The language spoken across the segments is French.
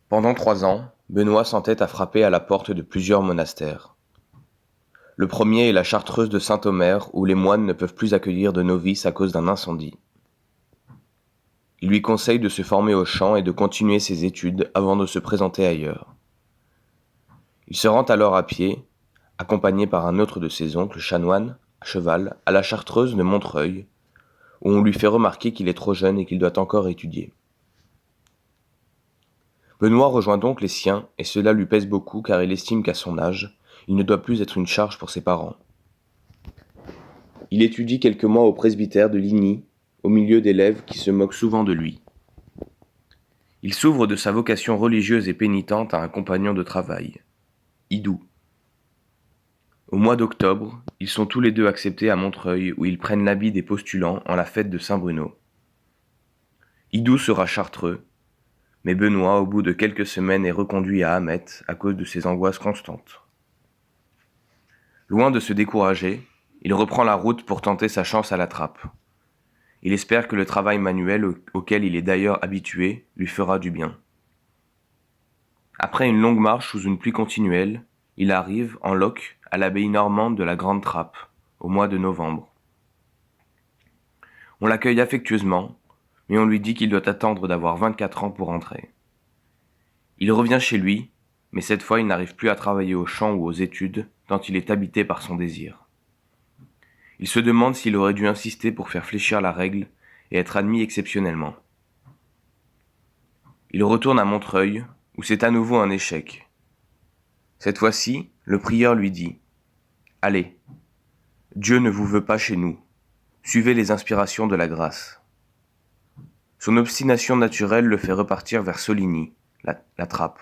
Pendant 3 ans, Benoît s'entête à frapper à la porte de plusieurs monastères. Le premier est la Chartreuse de Saint-Omer, où les moines ne peuvent plus accueillir de novices à cause d'un incendie. Il lui conseille de se former au chant et de continuer ses études avant de se présenter ailleurs. Il se rend alors à pied, accompagné par un autre de ses oncles, chanoine, à cheval, à la Chartreuse de Montreuil, où on lui fait remarquer qu'il est trop jeune et qu'il doit encore étudier. Benoît rejoint donc les siens, et cela lui pèse beaucoup car il estime qu'à son âge, il ne doit plus être une charge pour ses parents. Il étudie quelques mois au presbytère de Ligny, au milieu d'élèves qui se moquent souvent de lui. Il s'ouvre de sa vocation religieuse et pénitente à un compagnon de travail, Idou. Au mois d'octobre, ils sont tous les deux acceptés à Montreuil où ils prennent l'habit des postulants en la fête de Saint-Bruno. Idou sera chartreux, mais Benoît, au bout de quelques semaines, est reconduit à Hamet à cause de ses angoisses constantes. Loin de se décourager, il reprend la route pour tenter sa chance à la trappe. Il espère que le travail manuel auquel il est d'ailleurs habitué lui fera du bien. Après une longue marche sous une pluie continuelle, il arrive, en loc, à l'abbaye normande de la Grande Trappe, au mois de novembre. On l'accueille affectueusement, mais on lui dit qu'il doit attendre d'avoir 24 ans pour entrer. Il revient chez lui, mais cette fois il n'arrive plus à travailler au champ ou aux études, tant il est habité par son désir. Il se demande s'il aurait dû insister pour faire fléchir la règle et être admis exceptionnellement. Il retourne à Montreuil, où c'est à nouveau un échec. Cette fois-ci, le prieur lui dit « Allez, Dieu ne vous veut pas chez nous. Suivez les inspirations de la grâce. » Son obstination naturelle le fait repartir vers Soligny, la Trappe.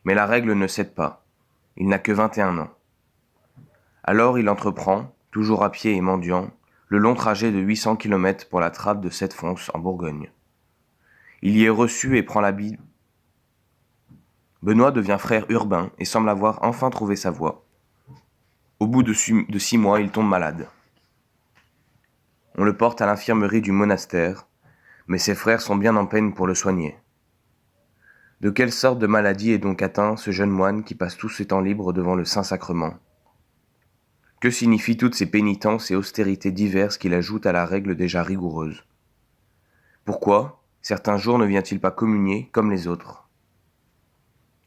Mais la règle ne cède pas. Il n'a que 21 ans. Alors il entreprend, toujours à pied et mendiant, le long trajet de 800 km pour la Trappe de Sept-Fons en Bourgogne. Il y est reçu et prend l'habit. Benoît devient frère urbain et semble avoir enfin trouvé sa voie. Au bout de 6 mois, il tombe malade. On le porte à l'infirmerie du monastère, mais ses frères sont bien en peine pour le soigner. De quelle sorte de maladie est donc atteint ce jeune moine qui passe tous ses temps libres devant le Saint-Sacrement ? Que signifient toutes ces pénitences et austérités diverses qu'il ajoute à la règle déjà rigoureuse ? Pourquoi certains jours ne vient-il pas communier comme les autres ?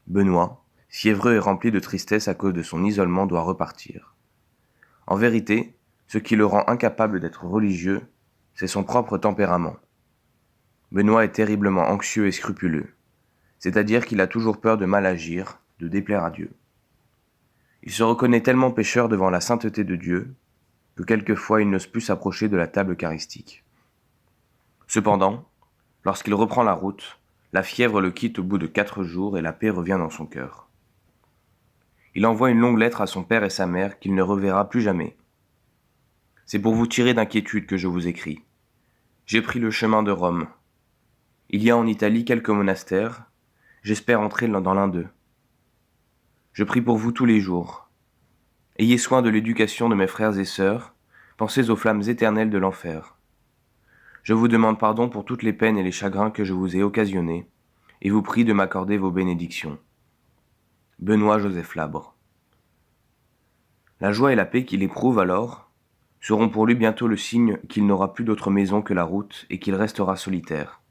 Benoît, fiévreux et rempli de tristesse à cause de son isolement, doit repartir. En vérité, ce qui le rend incapable d'être religieux, c'est son propre tempérament. Benoît est terriblement anxieux et scrupuleux, c'est-à-dire qu'il a toujours peur de mal agir, de déplaire à Dieu. Il se reconnaît tellement pécheur devant la sainteté de Dieu, que quelquefois il n'ose plus s'approcher de la table eucharistique. Cependant, lorsqu'il reprend la route, la fièvre le quitte au bout de 4 jours et la paix revient dans son cœur. Il envoie une longue lettre à son père et sa mère qu'il ne reverra plus jamais. C'est pour vous tirer d'inquiétude que je vous écris. J'ai pris le chemin de Rome. Il y a en Italie quelques monastères. J'espère entrer dans l'un d'eux. Je prie pour vous tous les jours. Ayez soin de l'éducation de mes frères et sœurs. Pensez aux flammes éternelles de l'enfer. Je vous demande pardon pour toutes les peines et les chagrins que je vous ai occasionnés, et vous prie de m'accorder vos bénédictions. Benoît-Joseph Labre. La joie et la paix qu'il éprouve alors seront pour lui bientôt le signe qu'il n'aura plus d'autre maison que la route et qu'il restera solitaire.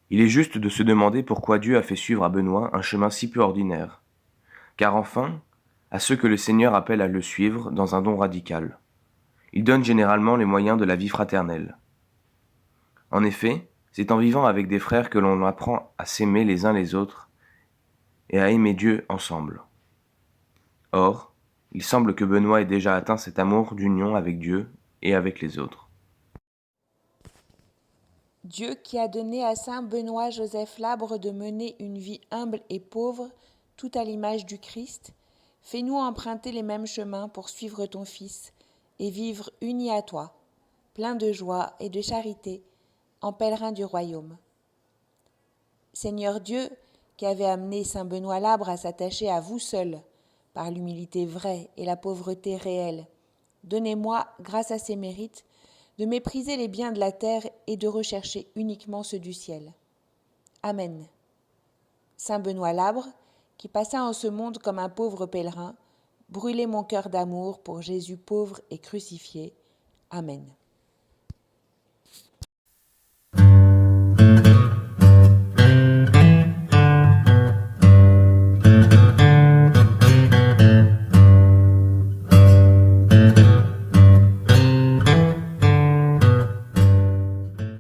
Il est juste de se demander pourquoi Dieu a fait suivre à Benoît un chemin si peu ordinaire, car enfin, à ceux que le Seigneur appelle à le suivre dans un don radical, il donne généralement les moyens de la vie fraternelle. En effet, c'est en vivant avec des frères que l'on apprend à s'aimer les uns les autres et à aimer Dieu ensemble. Or, il semble que Benoît ait déjà atteint cet amour d'union avec Dieu et avec les autres. Dieu qui a donné à saint Benoît-Joseph Labre de mener une vie humble et pauvre, tout à l'image du Christ, fais-nous emprunter les mêmes chemins pour suivre ton Fils et vivre unis à toi, pleins de joie et de charité, en pèlerins du royaume. Seigneur Dieu, qui avez amené saint Benoît Labre à s'attacher à vous seul, par l'humilité vraie et la pauvreté réelle, donnez-moi, grâce à ses mérites, de mépriser les biens de la terre et de rechercher uniquement ceux du ciel. Amen. Saint Benoît Labre, qui passa en ce monde comme un pauvre pèlerin, brûlez mon cœur d'amour pour Jésus pauvre et crucifié. Amen.